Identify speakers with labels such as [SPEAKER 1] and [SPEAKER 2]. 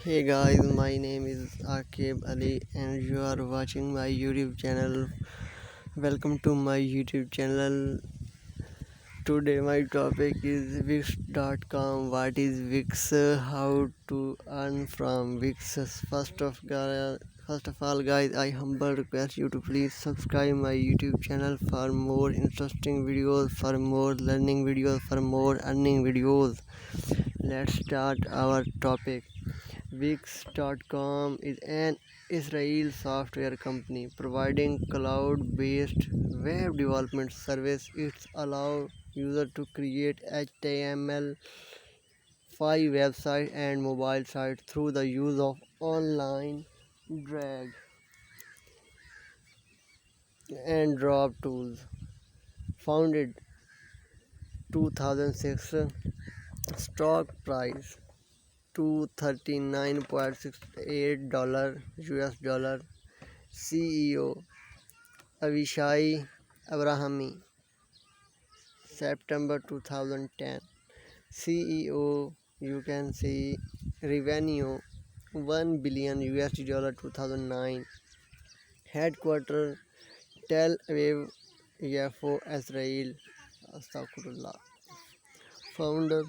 [SPEAKER 1] Hey guys, my name is Akib Ali and you are watching my YouTube channel. Welcome to my YouTube channel. Today my topic is wix.com. What is Wix? How to earn from Wix? First of all guys, I humble request you to please subscribe my YouTube channel for more interesting videos, for more learning videos, for more earning videos. Let's start our topic. Wix.com is an Israeli software company providing cloud-based web development service. It allows users to create HTML5 website and mobile sites through the use of online drag and drop tools. Founded 2006, stock price $239.68 US dollar. CEO Avishai Abrahami, September 2010. CEO, you can see revenue 1 billion USD dollar 2009. Headquarter Tel Aviv, Yafo, Israel. Astaghfirullah. Founder